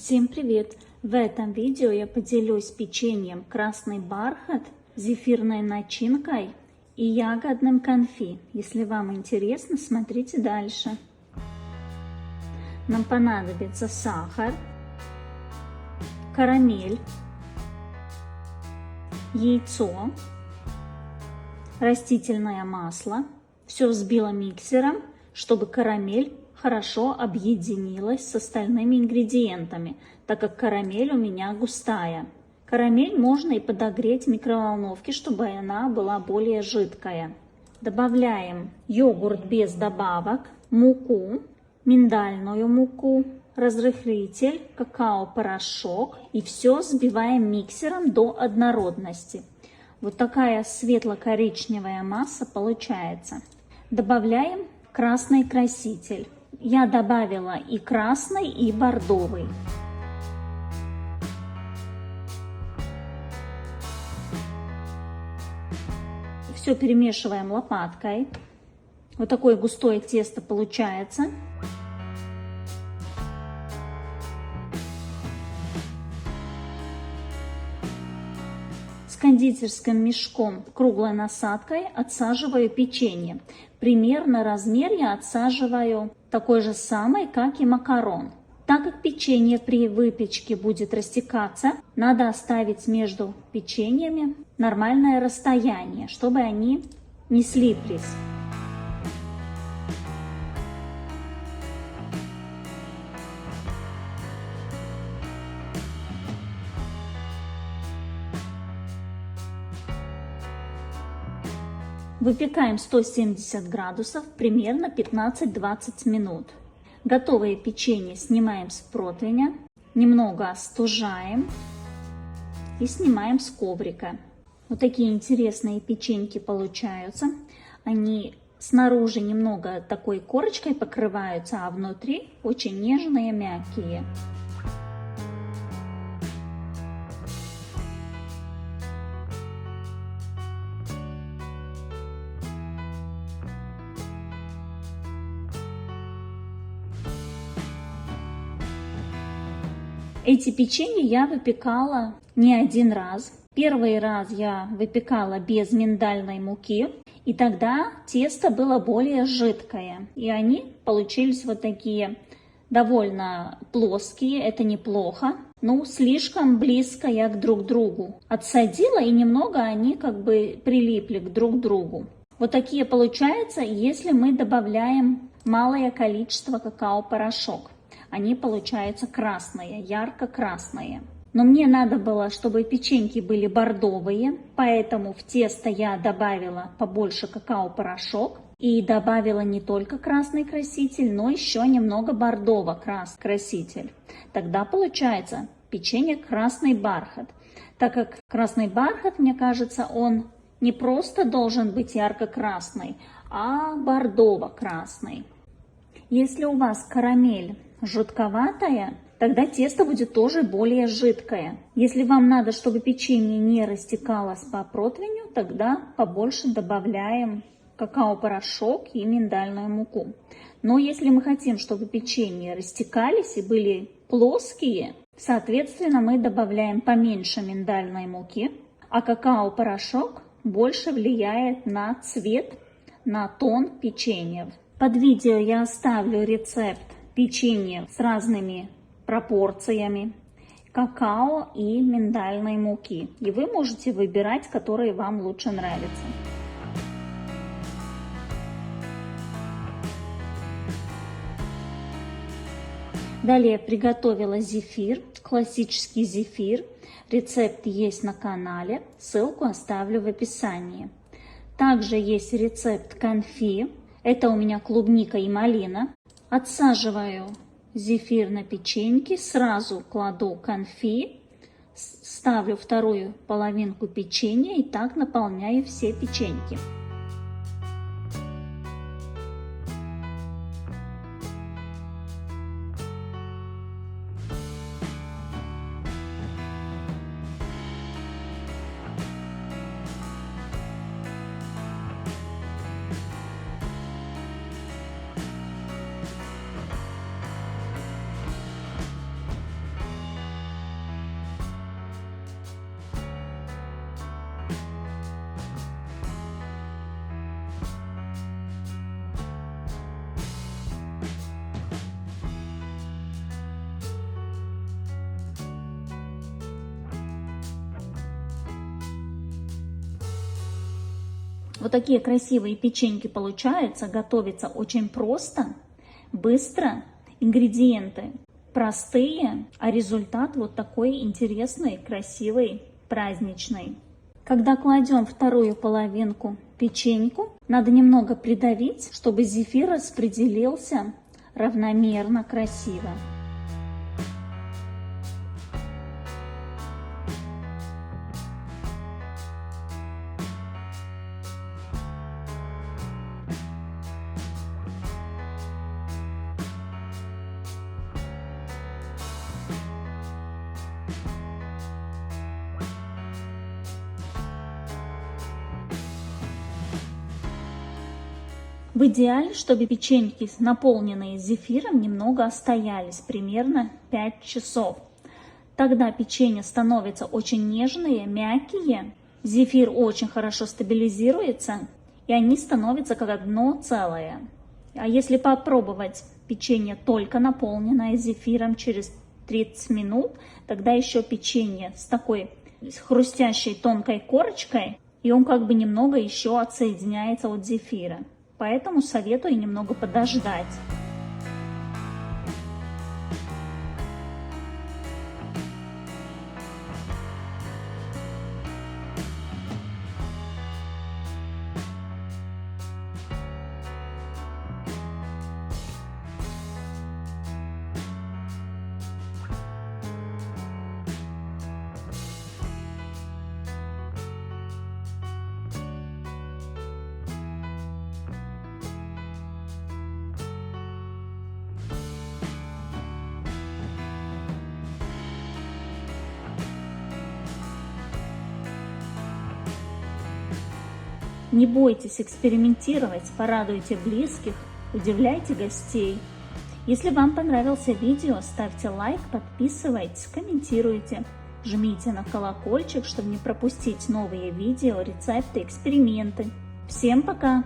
Всем привет! В этом видео я поделюсь печеньем красный бархат, зефирной начинкой и ягодным конфи. Если вам интересно, смотрите дальше. Нам понадобится сахар, карамель, яйцо, растительное масло. Все взбила миксером, чтобы карамель хорошо объединилась с остальными ингредиентами, так как карамель у меня густая. Карамель можно и подогреть в микроволновке, чтобы она была более жидкая. Добавляем йогурт без добавок, муку, миндальную муку, разрыхлитель, какао-порошок и все взбиваем миксером до однородности. Вот такая светло-коричневая масса получается. Добавляем красный краситель. Я добавила и красный, и бордовый. Все перемешиваем лопаткой. Вот такое густое тесто получается. С кондитерским мешком круглой насадкой отсаживаю печенье. Примерно размер я отсаживаю такой же самый, как и макарон. Так как печенье при выпечке будет растекаться, надо оставить между печеньями нормальное расстояние, чтобы они не слиплись. Выпекаем 170 градусов примерно 15-20 минут. Готовое печенье снимаем с противня, немного остужаем и снимаем с коврика. Вот такие интересные печеньки получаются. Они снаружи немного такой корочкой покрываются, а внутри очень нежные, мягкие. Эти печенья я выпекала не один раз. Первый раз я выпекала без миндальной муки, и тогда тесто было более жидкое. И они получились вот такие довольно плоские, это неплохо. Но слишком близко я друг к другу отсадила, и немного они как бы прилипли друг к другу. Вот такие получаются, если мы добавляем малое количество какао-порошок. Они получаются красные, ярко-красные. Но мне надо было, чтобы печеньки были бордовые, поэтому в тесто я добавила побольше какао-порошок и добавила не только красный краситель, но еще немного бордового краситель. Тогда получается печенье красный бархат. Так как красный бархат, мне кажется, он не просто должен быть ярко-красный, а бордово-красный. Если у вас карамель жидковатая, тогда тесто будет тоже более жидкое. Если вам надо, чтобы печенье не растекалось по противню, тогда побольше добавляем какао-порошок и миндальную муку. Но если мы хотим, чтобы печенье растекались и были плоские, соответственно, мы добавляем поменьше миндальной муки, а какао-порошок больше влияет на цвет, на тон печенья. Под видео я оставлю рецепт печенья с разными пропорциями какао и миндальной муки. И вы можете выбирать, которые вам лучше нравятся. Далее приготовила зефир, классический зефир. Рецепт есть на канале, ссылку оставлю в описании. Также есть рецепт конфи. Это у меня клубника и малина. Отсаживаю зефир на печеньки, сразу кладу конфи, ставлю вторую половинку печенья и так наполняю все печеньки. Вот такие красивые печеньки получаются, готовятся очень просто, быстро, ингредиенты простые, а результат вот такой интересный, красивый, праздничный. Когда кладем вторую половинку печеньку, надо немного придавить, чтобы зефир распределился равномерно, красиво. В идеале, чтобы печеньки, наполненные зефиром, немного остоялись, примерно 5 часов. Тогда печенье становятся очень нежные, мягкие, зефир очень хорошо стабилизируется, и они становятся как одно целое. А если попробовать печенье только наполненное зефиром через 30 минут, тогда еще печенье с такой хрустящей тонкой корочкой, и он как бы немного еще отсоединяется от зефира. Поэтому советую немного подождать. Не бойтесь экспериментировать, порадуйте близких, удивляйте гостей. Если вам понравился видео, ставьте лайк, подписывайтесь, комментируйте. Жмите на колокольчик, чтобы не пропустить новые видео, рецепты, эксперименты. Всем пока!